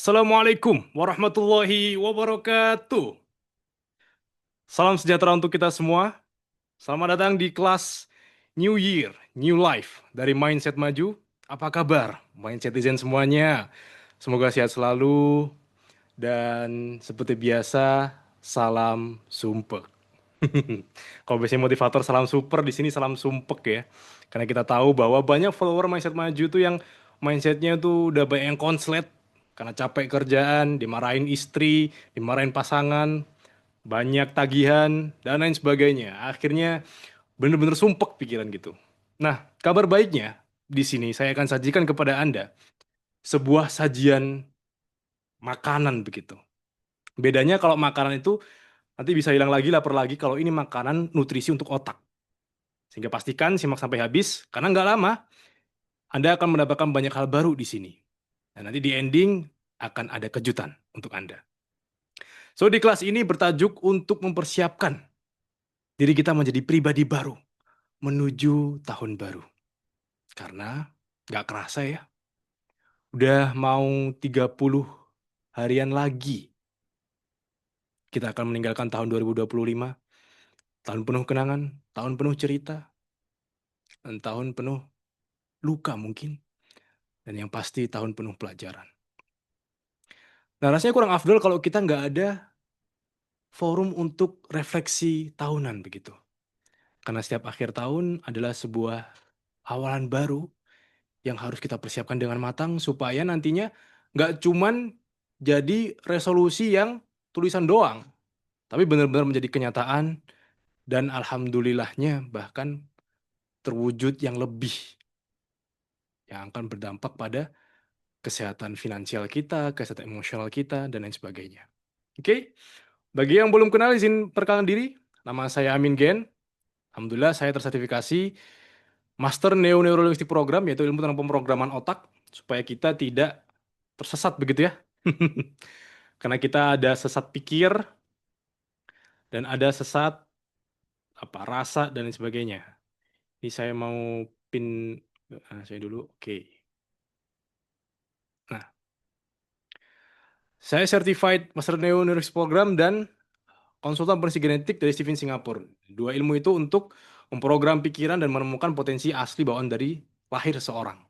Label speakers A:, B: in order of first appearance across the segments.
A: Assalamualaikum warahmatullahi wabarakatuh. Salam sejahtera untuk kita semua. Selamat datang di kelas New Year, New Life dari Mindset Maju. Apa kabar, Mindcetizen semuanya? Semoga sehat selalu dan seperti biasa, salam sumpek. Kalau biasanya motivator salam super, di sini salam sumpek ya. Karena kita tahu bahwa banyak follower Mindset Maju tuh yang mindsetnya tuh udah banyak yang konslet karena capek kerjaan, dimarahin istri, dimarahin pasangan, banyak tagihan, dan lain sebagainya. Akhirnya bener-bener sumpek pikiran gitu. Nah, kabar baiknya di sini saya akan sajikan kepada Anda sebuah sajian makanan begitu. Bedanya kalau makanan itu nanti bisa hilang lagi, lapar lagi. Kalau ini makanan nutrisi untuk otak. Sehingga pastikan simak sampai habis, karena nggak lama Anda akan mendapatkan banyak hal baru di sini. Dan nanti di ending akan ada kejutan untuk Anda. So, di kelas ini bertajuk untuk mempersiapkan diri kita menjadi pribadi baru menuju tahun baru. Karena nggak kerasa ya, udah mau 30 harian lagi kita akan meninggalkan tahun 2025. Tahun penuh kenangan, tahun penuh cerita, dan tahun penuh luka mungkin. Dan yang pasti tahun penuh pelajaran. Nah, rasanya kurang afdol kalau kita nggak ada forum untuk refleksi tahunan begitu. Karena setiap akhir tahun adalah sebuah awalan baru yang harus kita persiapkan dengan matang supaya nantinya nggak cuman jadi resolusi yang tulisan doang, tapi benar-benar menjadi kenyataan dan alhamdulillahnya bahkan terwujud yang lebih yang akan berdampak pada kesehatan finansial kita, kesehatan emosional kita, dan lain sebagainya. Oke, bagi yang belum kenal izin perkenalan diri, nama saya Amin Gen. Alhamdulillah saya tersertifikasi Master Neo-Neurolinguistic Program, yaitu ilmu tentang pemrograman otak, supaya kita tidak tersesat begitu ya. Karena kita ada sesat pikir, dan ada sesat rasa, dan lain sebagainya. Ini saya mau pin saya dulu, oke. Nah, saya Certified Master Neo-Neurolinguistic Program dan konsultan forensik genetik dari Steven Singapore. Dua ilmu itu untuk memprogram pikiran dan menemukan potensi asli bawaan dari lahir seseorang.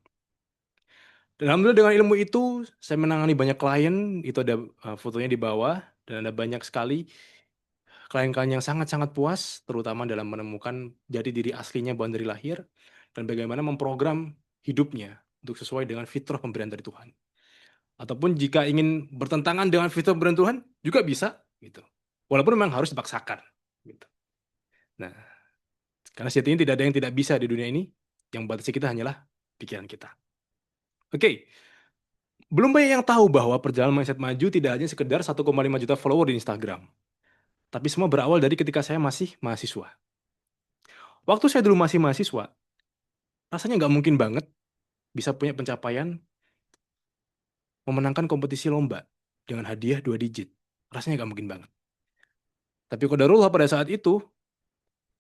A: Dan alhamdulillah dengan ilmu itu, saya menangani banyak klien, itu ada fotonya di bawah, dan ada banyak sekali klien-klien yang sangat-sangat puas, terutama dalam menemukan jati diri aslinya bawaan dari lahir, dan bagaimana memprogram hidupnya untuk sesuai dengan fitrah pemberian dari Tuhan. Ataupun jika ingin bertentangan dengan fitrah pemberian Tuhan, juga bisa, gitu. Walaupun memang harus dipaksakan. Gitu. Nah, karena sejatinya tidak ada yang tidak bisa di dunia ini, yang membatasi kita hanyalah pikiran kita. Oke, belum banyak yang tahu bahwa perjalanan mindset maju tidak hanya sekedar 1,5 juta follower di Instagram. Tapi semua berawal dari ketika saya masih mahasiswa. Waktu saya dulu masih mahasiswa, rasanya nggak mungkin banget bisa punya pencapaian memenangkan kompetisi lomba dengan hadiah 2 digit. Rasanya nggak mungkin banget. Tapi qadarullah pada saat itu,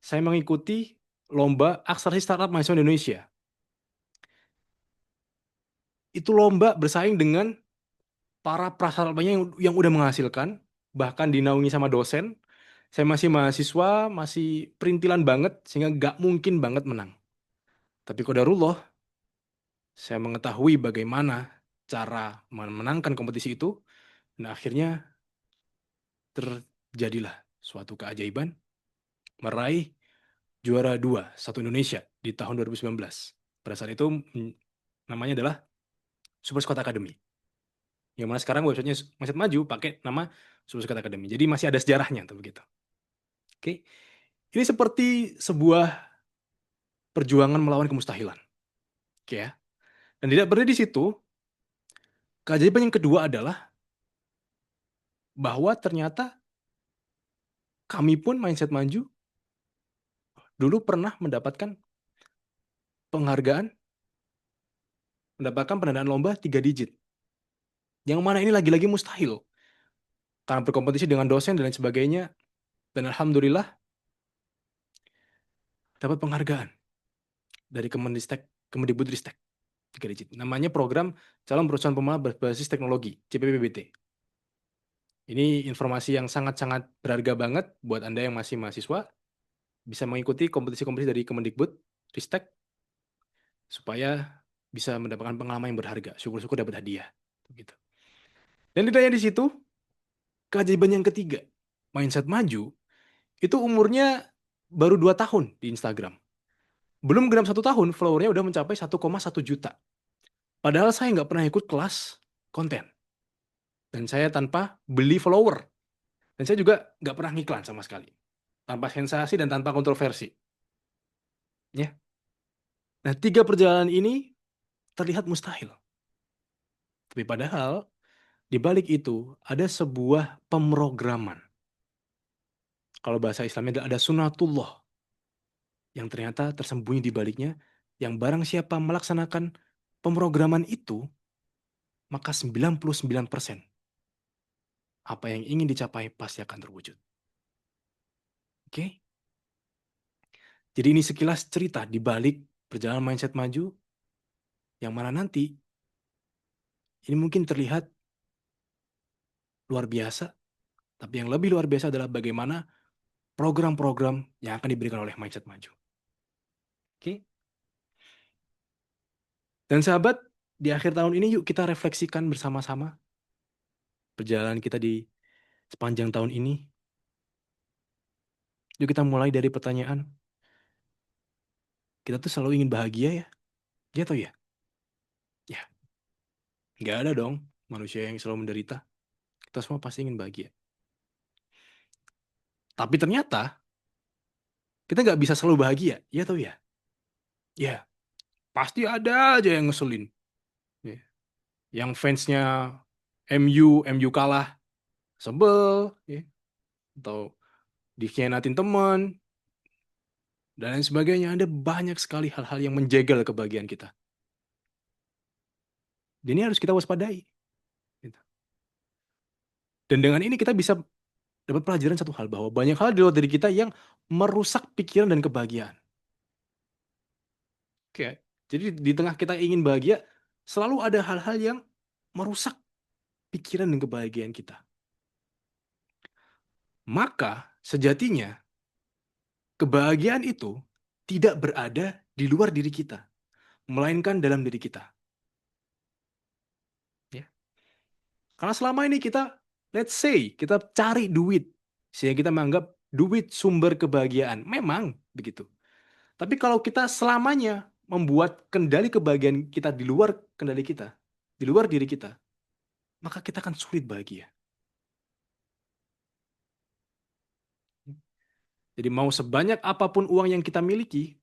A: saya mengikuti lomba Akselerasi Startup Mahasiswa Indonesia. Itu lomba bersaing dengan para prasaratnya yang udah menghasilkan, bahkan dinaungi sama dosen. Saya masih mahasiswa, masih perintilan banget, sehingga nggak mungkin banget menang. Tapi qadarullah, saya mengetahui bagaimana cara memenangkan kompetisi itu, dan akhirnya terjadilah suatu keajaiban, meraih juara 2 satu Indonesia di tahun 2019. Pada saat itu namanya adalah Super Squad Academy. Yang mana sekarang websitenya Mindset Maju pakai nama Super Squad Academy. Jadi masih ada sejarahnya tuh begitu. Oke. Ini seperti sebuah perjuangan melawan kemustahilan. Oke ya. Dan tidak berhenti di situ, keajaiban yang kedua adalah bahwa ternyata kami pun Mindset Maju dulu pernah mendapatkan penghargaan, mendapatkan pendanaan lomba 3 digit. Yang mana ini lagi-lagi mustahil. Karena berkompetisi dengan dosen dan lain sebagainya. Dan alhamdulillah dapat penghargaan dari Kemendikbudristek. 3 digit. Namanya program calon perusahaan pembalap berbasis teknologi, CPPBT. Ini informasi yang sangat-sangat berharga banget buat Anda yang masih mahasiswa, bisa mengikuti kompetisi-kompetisi dari Kemendikbud, Ristek, supaya bisa mendapatkan pengalaman yang berharga. Syukur-syukur dapat hadiah. Gitu. Dan tidak hanya di situ, keajaiban yang ketiga, Mindset Maju, itu umurnya baru 2 tahun di Instagram. Belum genap 1 tahun, followernya udah mencapai 1,1 juta. Padahal saya nggak pernah ikut kelas konten. Dan saya tanpa beli follower. Dan saya juga nggak pernah ngiklan sama sekali. Tanpa sensasi dan tanpa kontroversi. Ya. Nah, 3 perjalanan ini terlihat mustahil. Tapi padahal, di balik itu ada sebuah pemrograman. Kalau bahasa Islamnya ada sunatullah. Yang ternyata tersembunyi di baliknya, yang barang siapa melaksanakan pemrograman itu, maka 99% apa yang ingin dicapai pasti akan terwujud. Oke? Jadi ini sekilas cerita di balik perjalanan mindset maju, yang mana nanti ini mungkin terlihat luar biasa, tapi yang lebih luar biasa adalah bagaimana program-program yang akan diberikan oleh mindset maju. Oke? Dan sahabat, di akhir tahun ini yuk kita refleksikan bersama-sama perjalanan kita di sepanjang tahun ini. Yuk kita mulai dari pertanyaan, kita tuh selalu ingin bahagia ya? Ya atau ya? Ya, nggak ada dong manusia yang selalu menderita. Kita semua pasti ingin bahagia. Tapi ternyata, kita nggak bisa selalu bahagia. Ya atau ya? Ya, pasti ada aja yang ngeselin. Ya. Yang fansnya MU kalah, sebel. Ya. Atau dikhianatin teman, dan lain sebagainya. Ada banyak sekali hal-hal yang menjegal kebahagiaan kita. Dan ini harus kita waspadai. Gitu. Dan dengan ini kita bisa dapat pelajaran satu hal, bahwa banyak hal di luar diri kita yang merusak pikiran dan kebahagiaan. Oke, jadi di tengah kita ingin bahagia, selalu ada hal-hal yang merusak pikiran dan kebahagiaan kita. Maka sejatinya kebahagiaan itu tidak berada di luar diri kita, melainkan dalam diri kita. Ya. Karena selama ini kita, let's say, kita cari duit, sehingga kita menganggap duit sumber kebahagiaan. Memang begitu. Tapi kalau kita selamanya membuat kendali kebahagiaan kita di luar kendali kita, di luar diri kita, maka kita akan sulit bahagia. Jadi mau sebanyak apapun uang yang kita miliki,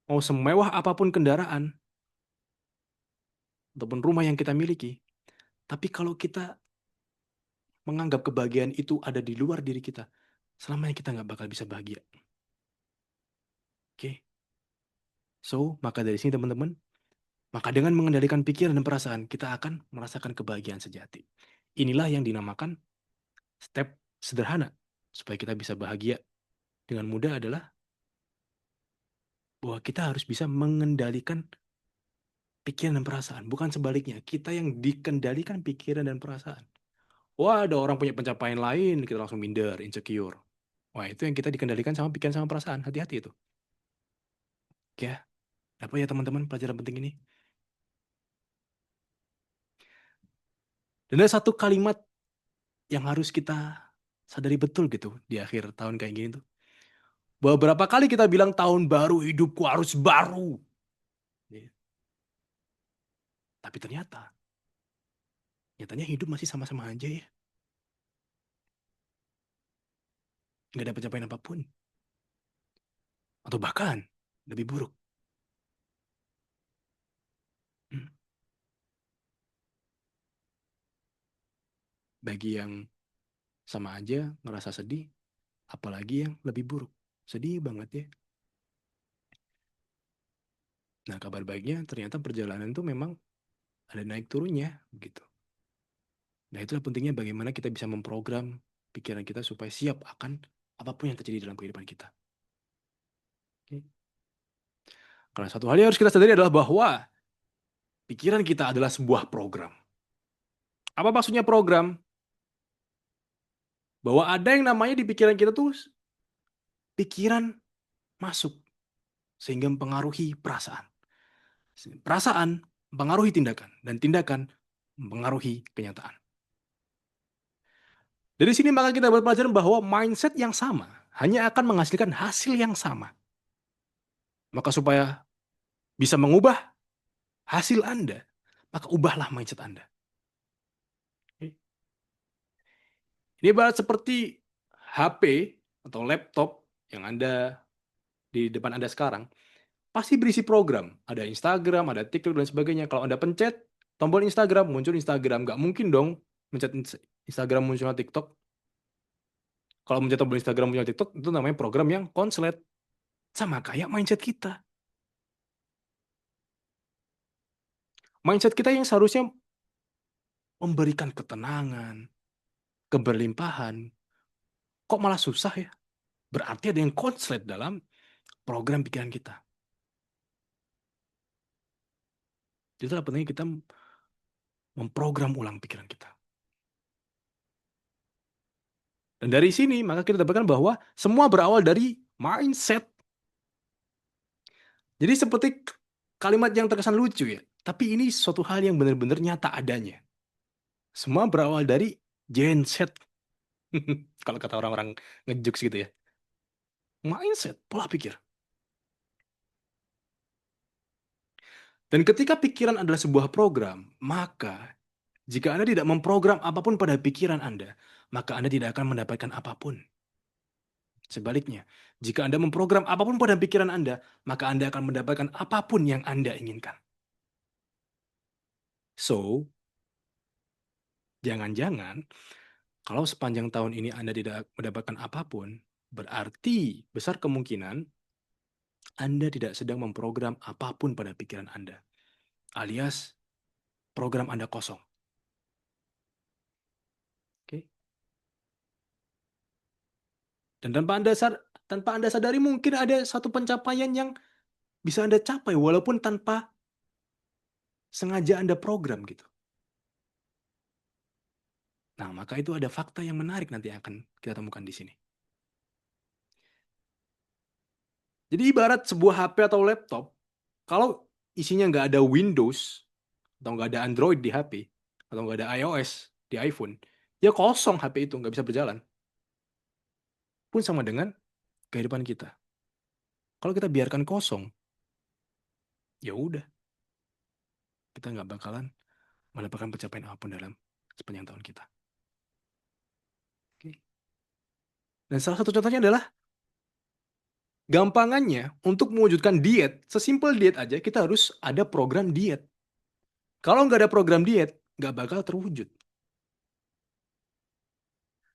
A: mau semewah apapun kendaraan, ataupun rumah yang kita miliki, tapi kalau kita menganggap kebahagiaan itu ada di luar diri kita, selamanya kita nggak bakal bisa bahagia. Oke? So, maka dari sini teman-teman, maka dengan mengendalikan pikiran dan perasaan, kita akan merasakan kebahagiaan sejati. Inilah yang dinamakan step sederhana supaya kita bisa bahagia dengan mudah adalah bahwa kita harus bisa mengendalikan pikiran dan perasaan. Bukan sebaliknya, kita yang dikendalikan pikiran dan perasaan. Wah, ada orang punya pencapaian lain, kita langsung minder, insecure. Wah, itu yang kita dikendalikan sama pikiran sama perasaan. Hati-hati itu. Oke, apa ya teman-teman pelajaran penting ini? Dan ada satu kalimat yang harus kita sadari betul gitu di akhir tahun kayak gini tuh. Bahwa berapa kali kita bilang tahun baru, hidupku harus baru. Ya. Tapi nyatanya hidup masih sama-sama aja ya. Nggak ada pencapaian apapun. Atau bahkan lebih buruk. Hmm. Bagi yang sama aja ngerasa sedih, apalagi yang lebih buruk. Sedih banget ya. Nah, kabar baiknya ternyata perjalanan itu memang ada naik turunnya begitu. Nah, itulah pentingnya bagaimana kita bisa memprogram pikiran kita supaya siap akan apapun yang terjadi dalam kehidupan kita. Oke. Karena satu hal yang harus kita sadari adalah bahwa pikiran kita adalah sebuah program. Apa maksudnya program? Bahwa ada yang namanya di pikiran kita tuh pikiran masuk sehingga mempengaruhi perasaan. Perasaan mempengaruhi tindakan dan tindakan mempengaruhi kenyataan. Dari sini maka kita dapat pelajaran bahwa mindset yang sama hanya akan menghasilkan hasil yang sama. Maka supaya bisa mengubah hasil Anda, maka ubahlah mindset Anda. Ini ibarat seperti HP atau laptop yang Anda di depan Anda sekarang, pasti berisi program. Ada Instagram, ada TikTok, dan sebagainya. Kalau Anda pencet tombol Instagram, muncul Instagram. Nggak mungkin dong mencet Instagram muncul TikTok. Kalau mencet tombol Instagram muncul TikTok, itu namanya program yang konslet. Sama kayak mindset kita. Mindset kita yang seharusnya memberikan ketenangan, keberlimpahan, kok malah susah ya? Berarti ada yang konslet dalam program pikiran kita. Itulah pentingnya kita memprogram ulang pikiran kita. Dan dari sini maka kita dapatkan bahwa semua berawal dari mindset. Jadi seperti kalimat yang terkesan lucu ya, tapi ini suatu hal yang benar-benar nyata adanya. Semua berawal dari genset. Kalau kata orang-orang ngejokes gitu ya. Mindset, pola pikir. Dan ketika pikiran adalah sebuah program, maka jika Anda tidak memprogram apapun pada pikiran Anda, maka Anda tidak akan mendapatkan apapun. Sebaliknya, jika Anda memprogram apapun pada pikiran Anda, maka Anda akan mendapatkan apapun yang Anda inginkan. So, jangan-jangan kalau sepanjang tahun ini Anda tidak mendapatkan apapun, berarti besar kemungkinan Anda tidak sedang memprogram apapun pada pikiran Anda. Alias, program Anda kosong. Oke? Dan tanpa Anda sadari mungkin ada satu pencapaian yang bisa Anda capai walaupun tanpa sengaja Anda program gitu. Nah, maka itu ada fakta yang menarik nanti akan kita temukan di sini. Jadi ibarat sebuah HP atau laptop, kalau isinya nggak ada Windows, atau nggak ada Android di HP, atau nggak ada iOS di iPhone, ya kosong HP itu, nggak bisa berjalan. Pun sama dengan kehidupan kita. Kalau kita biarkan kosong, ya udah, kita nggak bakalan mendapatkan pencapaian apapun dalam sepanjang tahun kita. Oke. Dan salah satu contohnya adalah gampangannya untuk mewujudkan diet, sesimpel diet aja kita harus ada program diet. Kalau nggak ada program diet, nggak bakal terwujud.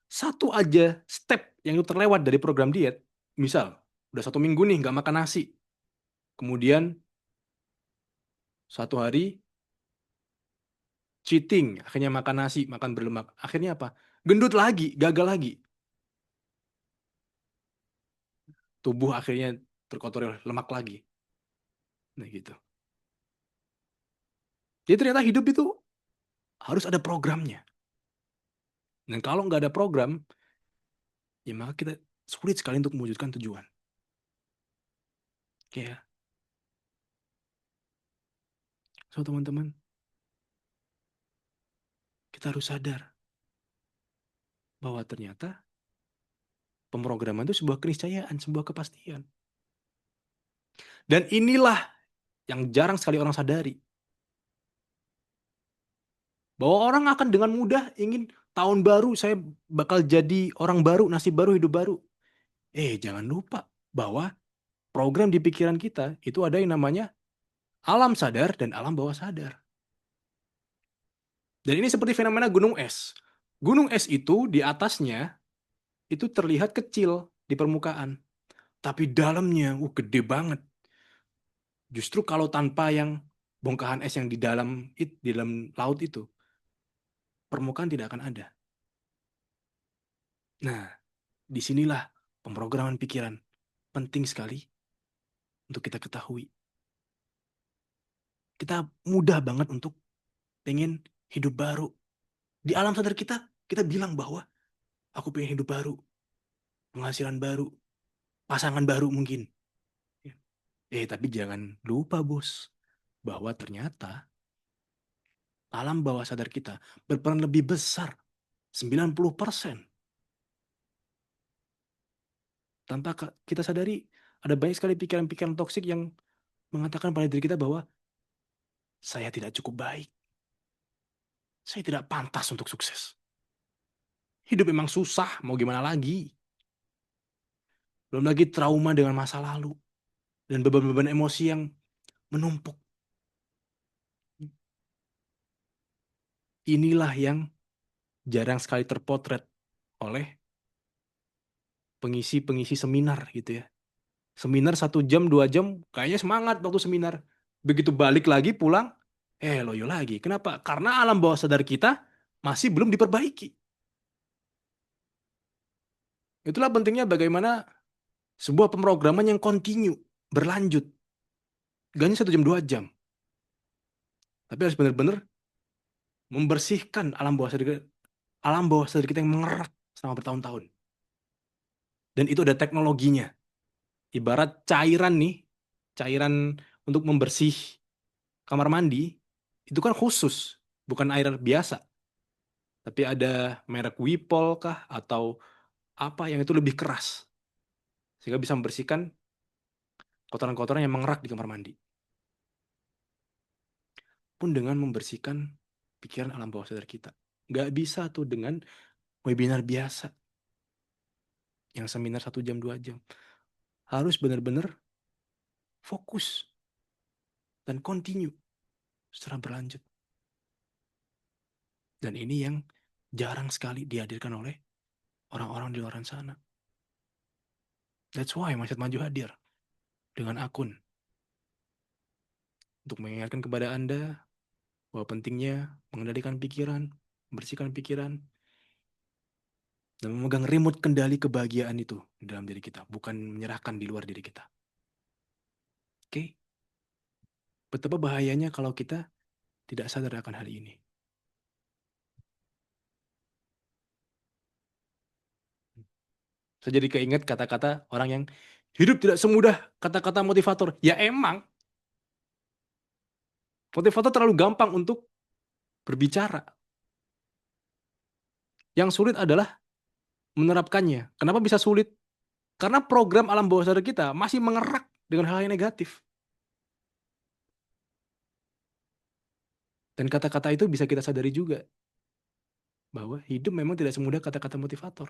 A: Satu aja step yang terlewat dari program diet, misal udah 1 minggu nih nggak makan nasi, kemudian satu hari cheating, akhirnya makan nasi, makan berlemak, akhirnya apa? Gendut lagi, gagal lagi. Tubuh akhirnya terkotori oleh lemak lagi. Nah gitu. Jadi ternyata hidup itu harus ada programnya. Dan kalau nggak ada program, ya maka kita sulit sekali untuk mewujudkan tujuan. Oke ya. So teman-teman, kita harus sadar bahwa ternyata pemrograman itu sebuah keniscayaan, sebuah kepastian. Dan inilah yang jarang sekali orang sadari. Bahwa orang akan dengan mudah ingin tahun baru saya bakal jadi orang baru, nasib baru, hidup baru. Jangan lupa bahwa program di pikiran kita itu ada yang namanya alam sadar dan alam bawah sadar. Dan ini seperti fenomena gunung es. Gunung es itu di atasnya itu terlihat kecil di permukaan. Tapi dalamnya gede banget. Justru kalau tanpa yang bongkahan es yang di dalam laut itu, permukaan tidak akan ada. Nah, disinilah pemrograman pikiran penting sekali untuk kita ketahui. kita mudah banget untuk pengen hidup baru. Di alam sadar kita bilang bahwa aku pengen hidup baru, penghasilan baru, pasangan baru mungkin. Tapi jangan lupa bos, bahwa ternyata alam bawah sadar kita berperan lebih besar, 90%. Tanpa kita sadari, ada banyak sekali pikiran-pikiran toksik yang mengatakan pada diri kita bahwa saya tidak cukup baik. Saya tidak pantas untuk sukses. Hidup memang susah, mau gimana lagi. Belum lagi trauma dengan masa lalu. Dan beban-beban emosi yang menumpuk. Inilah yang jarang sekali terpotret oleh pengisi-pengisi seminar gitu ya. Seminar 1 jam, 2 jam, kayaknya semangat waktu seminar. Begitu balik lagi pulang, loyo lagi. Kenapa? Karena alam bawah sadar kita masih belum diperbaiki. Itulah pentingnya bagaimana sebuah pemrograman yang kontinu, berlanjut. Gak hanya 1 jam, 2 jam. Tapi harus benar-benar membersihkan alam bawah sadar kita yang mengerak selama bertahun-tahun. Dan itu ada teknologinya. Ibarat cairan nih, cairan untuk membersih kamar mandi, itu kan khusus, bukan air biasa. Tapi ada merek Wipol kah, atau apa yang itu lebih keras. Sehingga bisa membersihkan kotoran-kotoran yang mengerak di kamar mandi. Pun dengan membersihkan pikiran alam bawah sadar kita. Nggak bisa tuh dengan webinar biasa. Yang seminar 1 jam, 2 jam. Harus benar-benar fokus dan continue secara berlanjut. Dan ini yang jarang sekali dihadirkan oleh orang-orang di luar sana. That's why Mindset Maju hadir dengan akun untuk mengingatkan kepada Anda bahwa pentingnya mengendalikan pikiran, membersihkan pikiran, dan memegang remote kendali kebahagiaan itu di dalam diri kita, bukan menyerahkan di luar diri kita. Oke? Betapa bahayanya kalau kita tidak sadar akan hal ini. Saya jadi keinget kata-kata orang yang hidup tidak semudah kata-kata motivator. Ya emang, motivator terlalu gampang untuk berbicara. Yang sulit adalah menerapkannya. Kenapa bisa sulit? Karena program alam bawah sadar kita masih mengerak dengan hal yang negatif. Dan kata-kata itu bisa kita sadari juga. Bahwa hidup memang tidak semudah kata-kata motivator.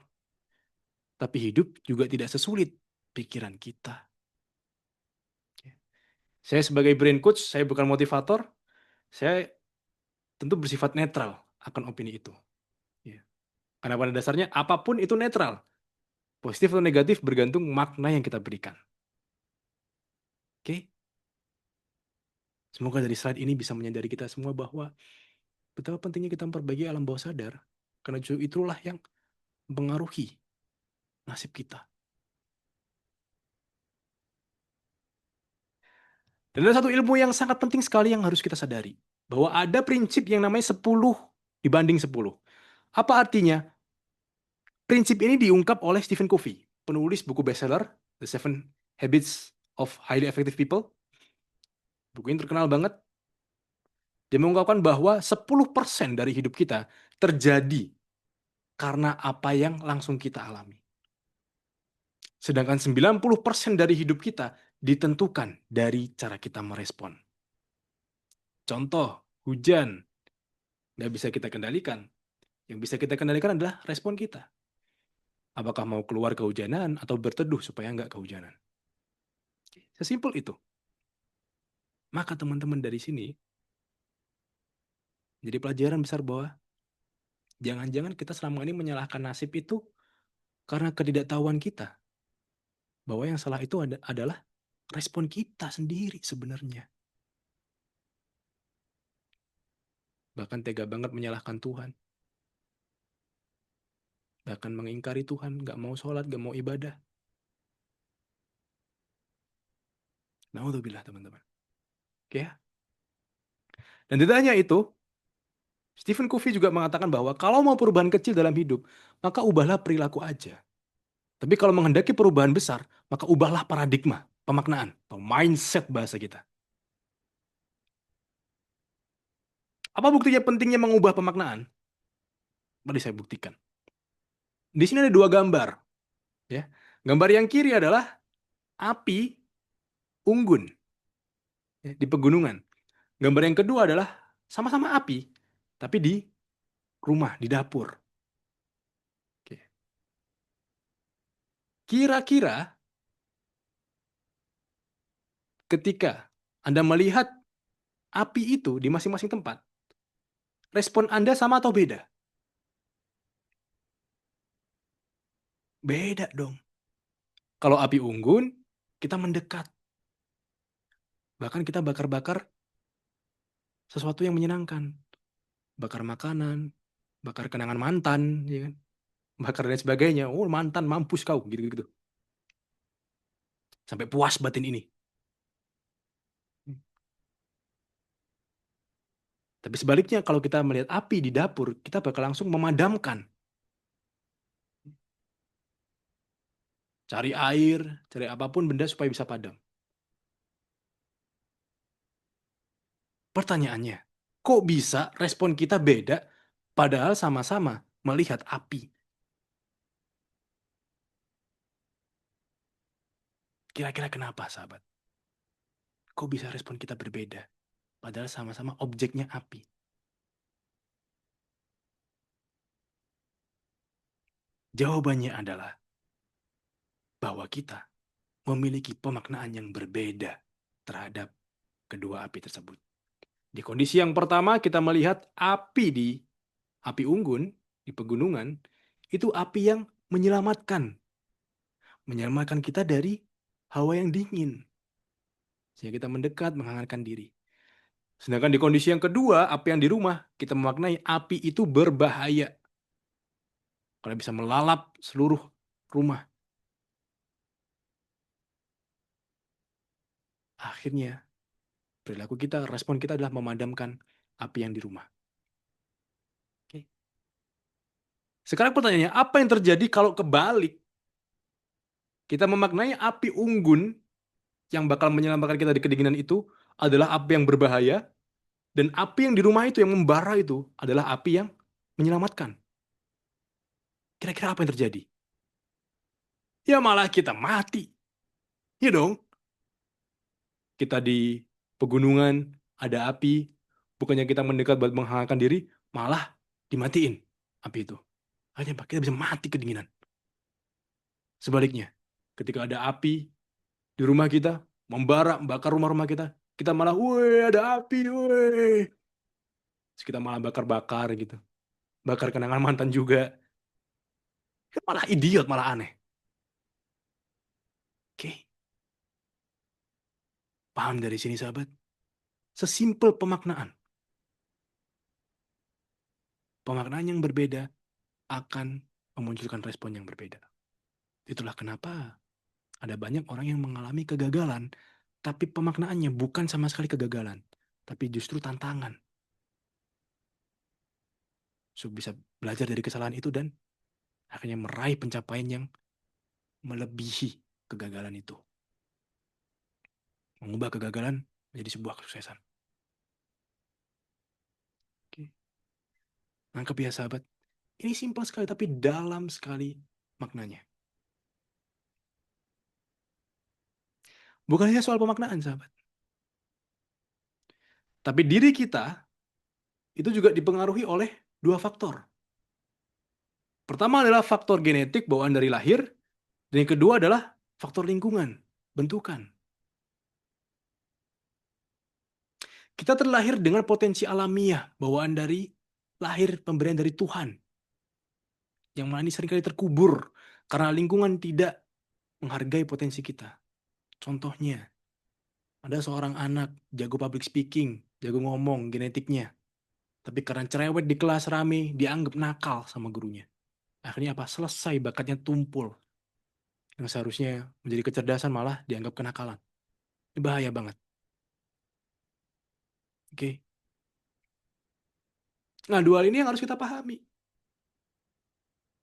A: Tapi hidup juga tidak sesulit pikiran kita. Saya sebagai brain coach, saya bukan motivator. Saya tentu bersifat netral akan opini itu. Karena pada dasarnya apapun itu netral. Positif atau negatif bergantung makna yang kita berikan. Oke? Semoga dari slide ini bisa menyadari kita semua bahwa betapa pentingnya kita memperbaiki alam bawah sadar. Karena justru itulah yang mempengaruhi nasib kita. Dan ada satu ilmu yang sangat penting sekali yang harus kita sadari. Bahwa ada prinsip yang namanya 10 dibanding 10. Apa artinya? Prinsip ini diungkap oleh Stephen Covey, penulis buku bestseller The 7 Habits of Highly Effective People. Buku ini terkenal banget. Dia mengungkapkan bahwa 10% dari hidup kita terjadi karena apa yang langsung kita alami. Sedangkan 90% dari hidup kita ditentukan dari cara kita merespon. Contoh, hujan. Nggak bisa kita kendalikan. Yang bisa kita kendalikan adalah respon kita. Apakah mau keluar kehujanan atau berteduh supaya nggak kehujanan. Sesimpel itu. Maka teman-teman dari sini jadi pelajaran besar bahwa jangan-jangan kita selama ini menyalahkan nasib itu karena ketidaktahuan kita. Bahwa yang salah itu adalah respon kita sendiri sebenarnya. Bahkan tega banget menyalahkan Tuhan. Bahkan mengingkari Tuhan, gak mau sholat, gak mau ibadah. Naudzubillah teman-teman. Oke ya? Dan tidak hanya itu, Stephen Covey juga mengatakan bahwa kalau mau perubahan kecil dalam hidup, maka ubahlah perilaku aja. Tapi kalau menghendaki perubahan besar, maka ubahlah paradigma, pemaknaan, atau mindset bahasa kita. Apa buktinya pentingnya mengubah pemaknaan? Mari saya buktikan. Di sini ada dua gambar. Ya. Gambar yang kiri adalah api unggun ya, di pegunungan. Gambar yang kedua adalah sama-sama api, tapi di rumah, di dapur. Oke. Kira-kira ketika Anda melihat api itu di masing-masing tempat, respon Anda sama atau beda? Beda dong. Kalau api unggun, kita mendekat. Bahkan kita bakar-bakar sesuatu yang menyenangkan. Bakar makanan, bakar kenangan mantan, ya kan? Bakar dan sebagainya. Oh, mantan, mampus kau, gitu-gitu. Sampai puas batin ini. Tapi sebaliknya, kalau kita melihat api di dapur, kita bakal langsung memadamkan. Cari air, cari apapun benda supaya bisa padam. Pertanyaannya, kok bisa respon kita beda padahal sama-sama melihat api? Kira-kira kenapa, sahabat? Kok bisa respon kita berbeda padahal sama-sama objeknya api? Jawabannya adalah bahwa kita memiliki pemaknaan yang berbeda terhadap kedua api tersebut. Di kondisi yang pertama, kita melihat api unggun di pegunungan, itu api yang menyelamatkan. Menyelamatkan kita dari hawa yang dingin. Sehingga kita mendekat, menghangatkan diri. Sedangkan di kondisi yang kedua, api yang di rumah, kita memaknai api itu berbahaya. Karena bisa melalap seluruh rumah. Akhirnya, perilaku kita, respon kita adalah memadamkan api yang di rumah. Oke. Sekarang pertanyaannya, apa yang terjadi kalau kebalik? Kita memaknai api unggun yang bakal menyelamatkan kita di kedinginan itu adalah api yang berbahaya, dan api yang di rumah itu yang membara itu adalah api yang menyelamatkan. Kira-kira apa yang terjadi? Ya malah kita mati. Ya dong. Kita di pegunungan, ada api, bukannya kita mendekat buat menghangatkan diri, malah dimatiin api itu. Akhirnya kita bisa mati kedinginan. Sebaliknya, ketika ada api di rumah kita, membara, membakar rumah-rumah kita malah, woi ada api, woi. Terus kita malah bakar-bakar gitu. Bakar kenangan mantan juga. Malah idiot, malah aneh. Oke, paham dari sini sahabat? Sesimpel pemaknaan. Pemaknaan yang berbeda akan memunculkan respon yang berbeda. Itulah kenapa ada banyak orang yang mengalami kegagalan, tapi pemaknaannya bukan sama sekali kegagalan, tapi justru tantangan. So, bisa belajar dari kesalahan itu dan akhirnya meraih pencapaian yang melebihi kegagalan itu. Mengubah kegagalan menjadi sebuah kesuksesan. Oke. Nangkep ya sahabat. Ini simpel sekali tapi dalam sekali maknanya. Bukan hanya soal pemaknaan sahabat. Tapi diri kita itu juga dipengaruhi oleh dua faktor. Pertama adalah faktor genetik bawaan dari lahir, dan yang kedua adalah faktor lingkungan, bentukan. Kita terlahir dengan potensi alamiah bawaan dari lahir pemberian dari Tuhan. Yang mana ini seringkali terkubur karena lingkungan tidak menghargai potensi kita. Contohnya, ada seorang anak jago public speaking, jago ngomong, genetiknya. Tapi karena cerewet di kelas rame, dianggap nakal sama gurunya. Akhirnya apa? Selesai bakatnya tumpul. Yang seharusnya menjadi kecerdasan malah dianggap kenakalan. Ini bahaya banget. Oke. Nah, dua hal ini yang harus kita pahami.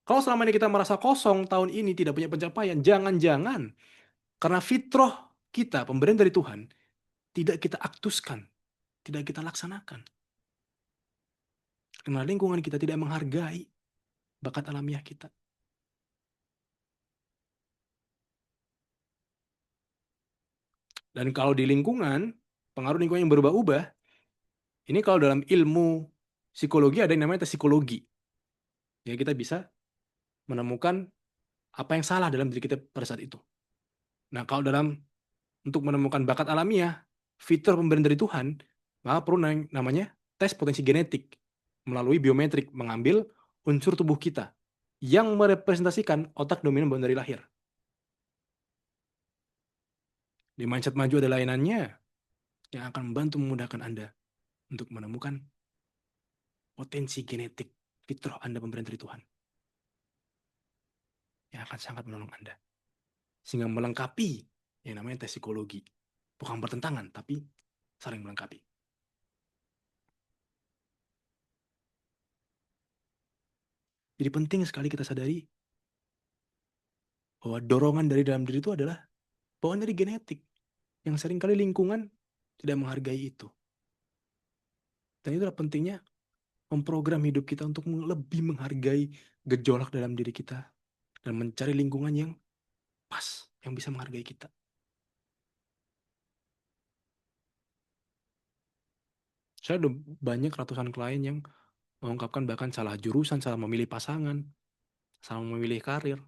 A: Kalau selama ini kita merasa kosong, tahun ini tidak punya pencapaian, jangan-jangan karena fitrah kita, pemberian dari Tuhan, tidak kita aktuskan, tidak kita laksanakan. Karena lingkungan kita tidak menghargai bakat alamiah kita. Dan kalau di lingkungan, pengaruh lingkungan yang berubah-ubah, ini kalau dalam ilmu psikologi ada yang namanya tes psikologi. Ya, kita bisa menemukan apa yang salah dalam diri kita pada saat itu. Nah, kalau untuk menemukan bakat alamiah, fitur pemberian dari Tuhan, maka perlu namanya tes potensi genetik melalui biometrik, mengambil unsur tubuh kita yang merepresentasikan otak dominan bawaan dari lahir. Di mindset maju ada layanannya yang akan membantu memudahkan Anda untuk menemukan potensi genetik fitrah Anda pemberian dari Tuhan yang akan sangat menolong Anda. Sehingga melengkapi yang namanya tes psikologi. Bukan bertentangan, tapi saling melengkapi. Jadi penting sekali kita sadari bahwa dorongan dari dalam diri itu adalah bawaan dari genetik. Yang seringkali lingkungan tidak menghargai itu. Dan itulah pentingnya memprogram hidup kita untuk lebih menghargai gejolak dalam diri kita dan mencari lingkungan yang pas, yang bisa menghargai kita. Saya ada banyak ratusan klien yang mengungkapkan bahkan salah jurusan, salah memilih pasangan, salah memilih karir.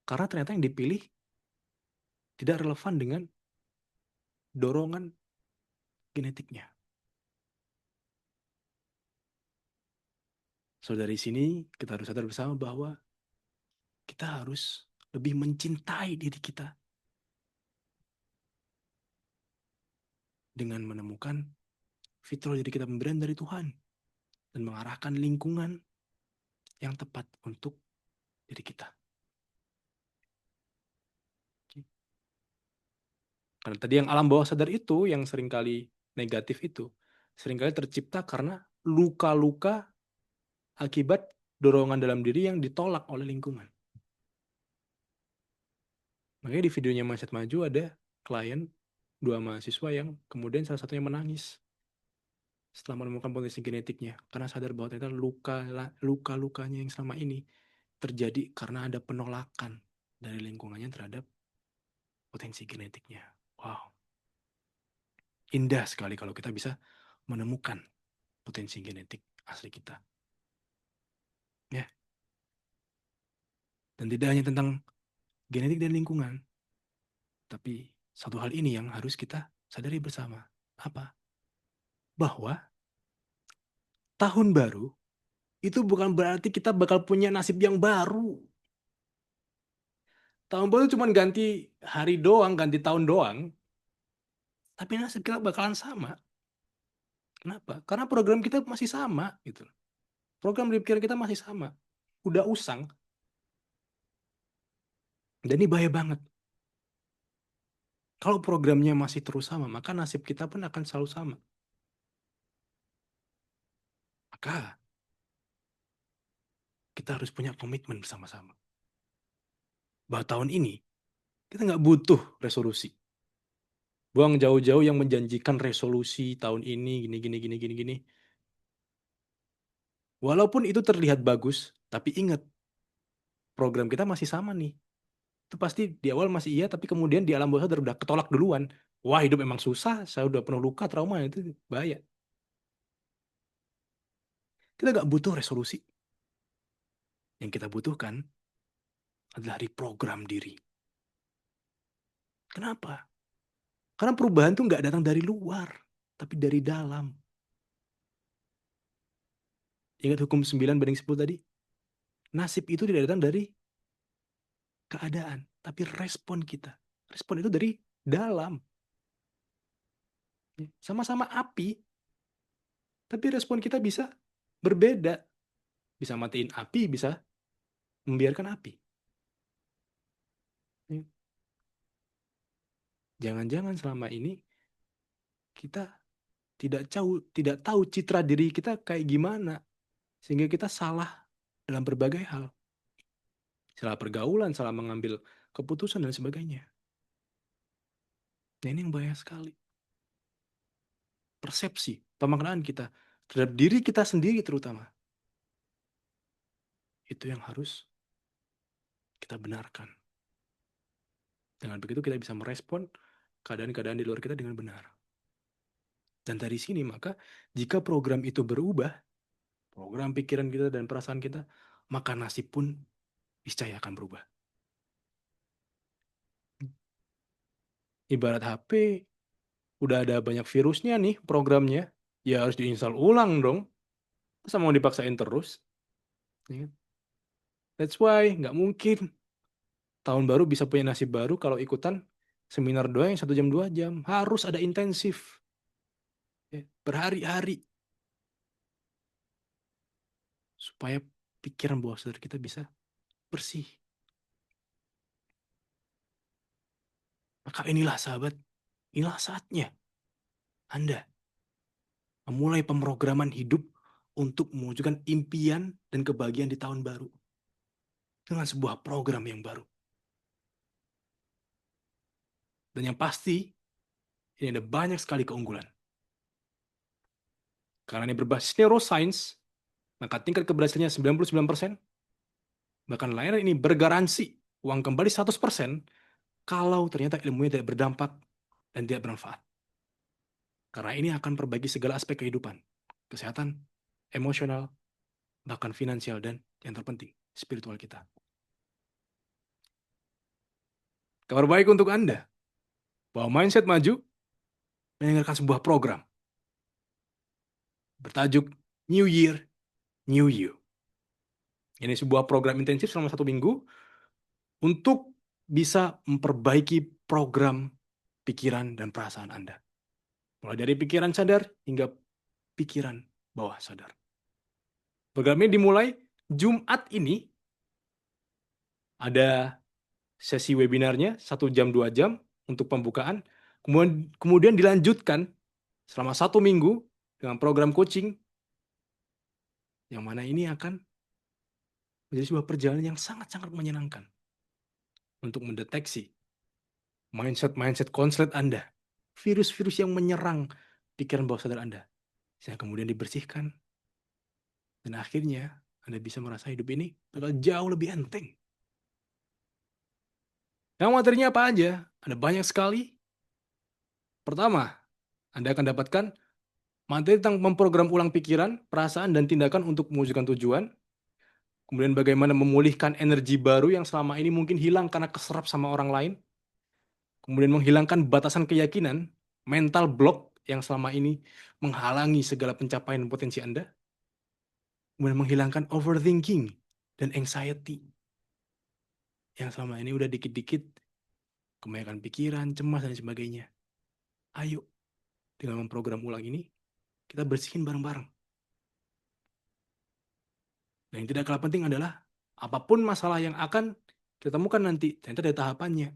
A: Karena ternyata yang dipilih tidak relevan dengan dorongan genetiknya. So dari sini kita harus sadar bersama bahwa kita harus lebih mencintai diri kita dengan menemukan fitrah diri kita pemberian dari Tuhan dan mengarahkan lingkungan yang tepat untuk diri kita. Karena tadi yang alam bawah sadar itu yang seringkali negatif itu seringkali tercipta karena luka-luka akibat dorongan dalam diri yang ditolak oleh lingkungan. Makanya di videonya Mindset Maju ada klien, 2 mahasiswa yang kemudian salah satunya menangis setelah menemukan potensi genetiknya karena sadar bahwa ternyata luka-lukanya yang selama ini terjadi karena ada penolakan dari lingkungannya terhadap potensi genetiknya. Wow, indah sekali kalau kita bisa menemukan potensi genetik asli kita. Ya. Dan tidak hanya tentang genetik dan lingkungan, tapi satu hal ini yang harus kita sadari bersama. Apa? Bahwa tahun baru itu bukan berarti kita bakal punya nasib yang baru. Tahun baru cuma ganti hari doang, ganti tahun doang, tapi nasib kita bakalan sama. Kenapa? Karena program kita masih sama gitu. Program di pikiran kita masih sama. Udah usang. Dan ini bahaya banget. Kalau programnya masih terus sama, maka nasib kita pun akan selalu sama. Maka kita harus punya komitmen bersama-sama. Bahwa tahun ini kita nggak butuh resolusi. Buang jauh-jauh yang menjanjikan resolusi tahun ini, gini. Walaupun itu terlihat bagus, tapi ingat, program kita masih sama nih. Itu pasti di awal masih iya, tapi kemudian di alam bawah sadar udah ketolak duluan. Wah, hidup emang susah, saya udah penuh luka, trauma, itu bahaya. Kita nggak butuh resolusi. Yang kita butuhkan adalah reprogram diri. Kenapa? Karena perubahan tuh nggak datang dari luar, tapi dari dalam. Ingat hukum 9 banding 10 tadi? Nasib itu tidak datang dari keadaan, tapi respon kita. Respon itu dari dalam. Sama-sama api, tapi respon kita bisa berbeda. Bisa matiin api, bisa membiarkan api. Jangan-jangan selama ini kita tidak tahu citra diri kita kayak gimana. Sehingga kita salah dalam berbagai hal. Salah pergaulan, salah mengambil keputusan, dan sebagainya. Nah, ini yang bahaya sekali. Persepsi, pemaknaan kita terhadap diri kita sendiri terutama. Itu yang harus kita benarkan. Dengan begitu kita bisa merespon keadaan-keadaan di luar kita dengan benar. Dan dari sini maka jika program itu berubah, program pikiran kita dan perasaan kita, maka nasib pun niscaya akan berubah. Ibarat HP, udah ada banyak virusnya nih programnya, ya harus diinstal ulang dong. Masa mau dipaksain terus? Ya kan? That's why nggak mungkin tahun baru bisa punya nasib baru kalau ikutan seminar doang yang 1 jam 2 jam. Harus ada intensif, ya, berhari-hari, supaya pikiran bawah sadar kita bisa bersih. Maka inilah sahabat, inilah saatnya Anda memulai pemrograman hidup untuk mewujudkan impian dan kebahagiaan di tahun baru dengan sebuah program yang baru. Dan yang pasti, ini ada banyak sekali keunggulan. Karena ini berbasis neuroscience, maka tingkat keberhasilannya 99%, bahkan layanan ini bergaransi uang kembali 100% kalau ternyata ilmunya tidak berdampak dan tidak bermanfaat. Karena ini akan perbaiki segala aspek kehidupan, kesehatan, emosional, bahkan finansial, dan yang terpenting, spiritual kita. Kabar baik untuk Anda, bahwa Mindset Maju mendengarkan sebuah program bertajuk New Year, New You. Ini sebuah program intensif selama 1 minggu untuk bisa memperbaiki program pikiran dan perasaan Anda. Mulai dari pikiran sadar hingga pikiran bawah sadar. Program ini dimulai Jumat ini, ada sesi webinarnya 1 jam 2 jam untuk pembukaan. Kemudian dilanjutkan selama 1 minggu dengan program coaching, yang mana ini akan menjadi sebuah perjalanan yang sangat-sangat menyenangkan untuk mendeteksi mindset konslet Anda, virus-virus yang menyerang pikiran bawah sadar Anda, yang kemudian dibersihkan, dan akhirnya Anda bisa merasa hidup ini bakal jauh lebih enteng. Yang materinya apa aja? Ada banyak sekali. Pertama, Anda akan dapatkan materi tentang memprogram ulang pikiran, perasaan, dan tindakan untuk mewujudkan tujuan. Kemudian bagaimana memulihkan energi baru yang selama ini mungkin hilang karena keserap sama orang lain. Kemudian menghilangkan batasan keyakinan, mental block yang selama ini menghalangi segala pencapaian potensi Anda. Kemudian menghilangkan overthinking dan anxiety yang selama ini udah dikit-dikit kebanyakan pikiran, cemas, dan sebagainya. Ayo, dengan memprogram ulang ini, kita bersihin bareng-bareng. Dan yang tidak kalah penting adalah, apapun masalah yang akan kita temukan nanti, ternyata ada tahapannya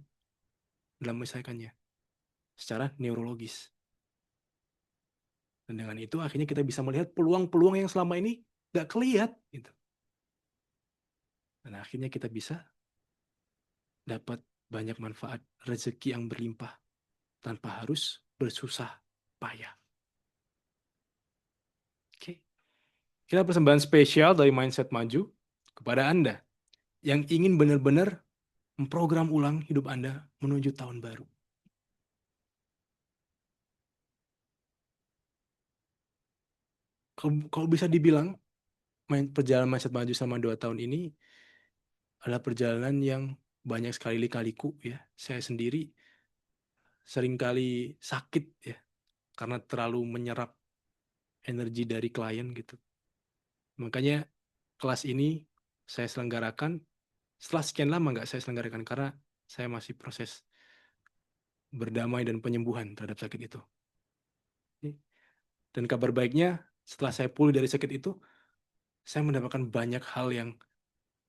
A: dalam menyelesaikannya secara neurologis. Dan dengan itu akhirnya kita bisa melihat peluang-peluang yang selama ini nggak kelihatan. Gitu. Dan akhirnya kita bisa dapat banyak manfaat rezeki yang berlimpah tanpa harus bersusah payah. Oke. Kita persembahan spesial dari Mindset Maju kepada Anda yang ingin benar-benar memprogram ulang hidup Anda menuju tahun baru. Kalau bisa dibilang, perjalanan Mindset Maju selama 2 tahun ini adalah perjalanan yang banyak sekali lika-liku ya. Saya sendiri seringkali sakit ya, karena terlalu menyerap energi dari klien gitu. Makanya kelas ini saya selenggarakan setelah sekian lama nggak saya selenggarakan karena saya masih proses berdamai dan penyembuhan terhadap sakit itu. Dan kabar baiknya, setelah saya pulih dari sakit itu, saya mendapatkan banyak hal yang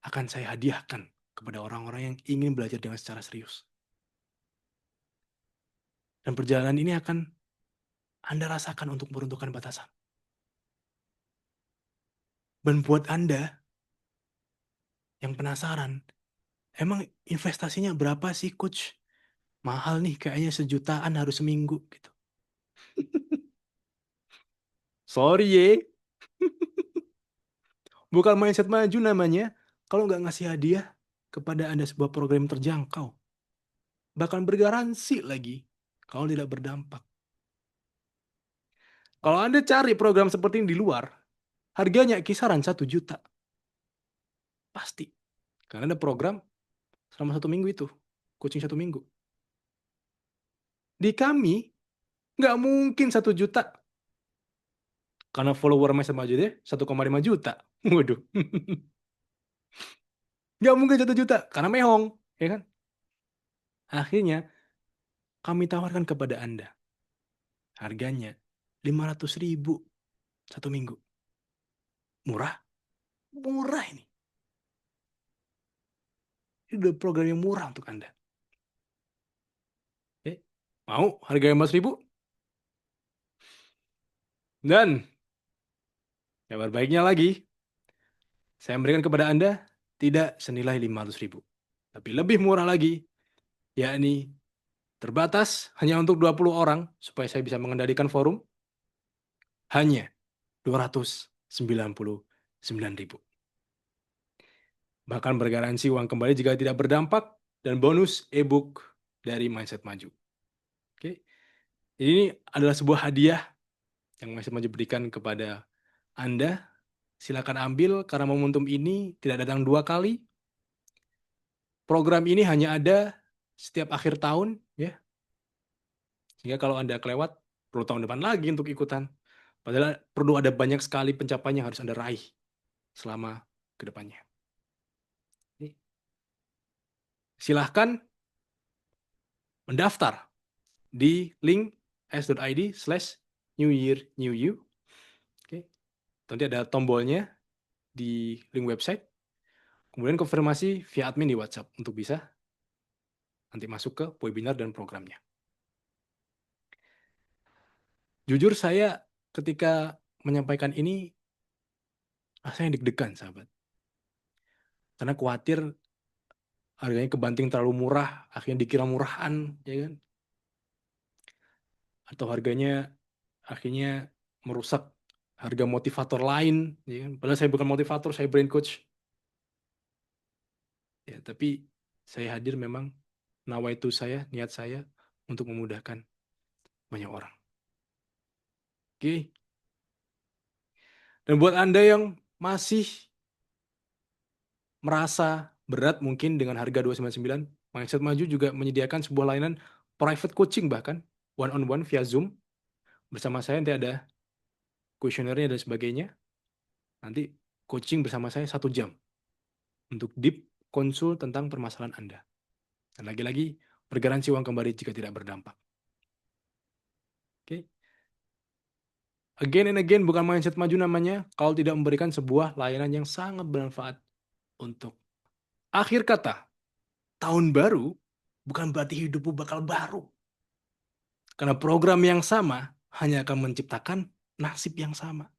A: akan saya hadiahkan kepada orang-orang yang ingin belajar dengan secara serius. Dan perjalanan ini akan Anda rasakan untuk meruntuhkan batasan. Dan buat Anda yang penasaran, emang investasinya berapa sih, Coach? Mahal nih, kayaknya 1 jutaan harus seminggu gitu. Sorry ye, bukan mindset maju namanya kalau nggak ngasih hadiah kepada Anda sebuah program terjangkau. Bahkan bergaransi lagi kalau tidak berdampak. Kalau Anda cari program seperti ini di luar, harganya kisaran 1 juta. Pasti. Karena ada program selama 1 minggu itu. Coaching 1 minggu. Di kami, nggak mungkin 1 juta. Karena follower Mindset Maju deh 1,5 juta. Waduh. Nggak mungkin 1 juta. Karena mehong. Ya kan? Akhirnya, kami tawarkan kepada Anda. Harganya 500.000 1 minggu. Murah? Murah ini. Ini udah program yang murah untuk Anda. Oke? Mau harga 15.000? Dan kabar baiknya lagi, saya memberikan kepada Anda tidak senilai 500.000. Tapi lebih murah lagi, yakni terbatas hanya untuk 20 orang supaya saya bisa mengendalikan forum, hanya 299.000. Bahkan bergaransi uang kembali jika tidak berdampak, dan bonus e-book dari Mindset Maju. Oke. Ini adalah sebuah hadiah yang Mindset Maju berikan kepada Anda. Silakan ambil karena momentum ini tidak datang 2 kali. Program ini hanya ada setiap akhir tahun, ya. Sehingga kalau Anda kelewat, perlu tahun depan lagi untuk ikutan. Padahal perlu ada banyak sekali pencapaian yang harus Anda raih selama ke depannya. Silahkan mendaftar di link s.id/newyearnewyou. Oke. Nanti ada tombolnya di link website. Kemudian konfirmasi via admin di WhatsApp untuk bisa nanti masuk ke webinar dan programnya. Jujur saya ketika menyampaikan ini, rasanya deg-degan, sahabat. Karena khawatir harganya kebanting terlalu murah, akhirnya dikira murahan, ya kan? Atau harganya akhirnya merusak harga motivator lain, ya kan? Padahal saya bukan motivator, saya brain coach. Ya, tapi saya hadir memang nawaitu saya, niat saya untuk memudahkan banyak orang. Oke. Dan buat Anda yang masih merasa berat mungkin dengan harga 299, Mindset Maju juga menyediakan sebuah layanan private coaching, bahkan one-on-one via Zoom. Bersama saya nanti ada kuesionernya dan sebagainya. Nanti coaching bersama saya 1 jam untuk deep konsul tentang permasalahan Anda. Dan lagi-lagi bergaransi uang kembali jika tidak berdampak. Oke. Again and again, bukan Mindset Maju namanya kalau tidak memberikan sebuah layanan yang sangat bermanfaat untuk akhir kata. Tahun baru bukan berarti hidupmu bakal baru. Karena program yang sama hanya akan menciptakan nasib yang sama.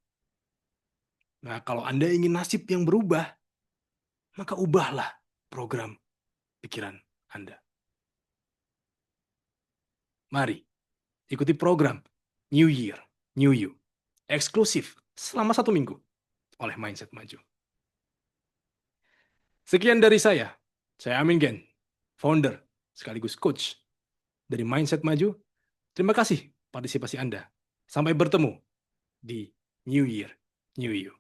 A: Nah, kalau Anda ingin nasib yang berubah, maka ubahlah program pikiran Anda. Mari, ikuti program New Year, New You. Eksklusif selama 1 minggu oleh Mindset Maju. Sekian dari saya Amin Gen, founder sekaligus coach dari Mindset Maju. Terima kasih partisipasi Anda. Sampai bertemu di New Year, New You.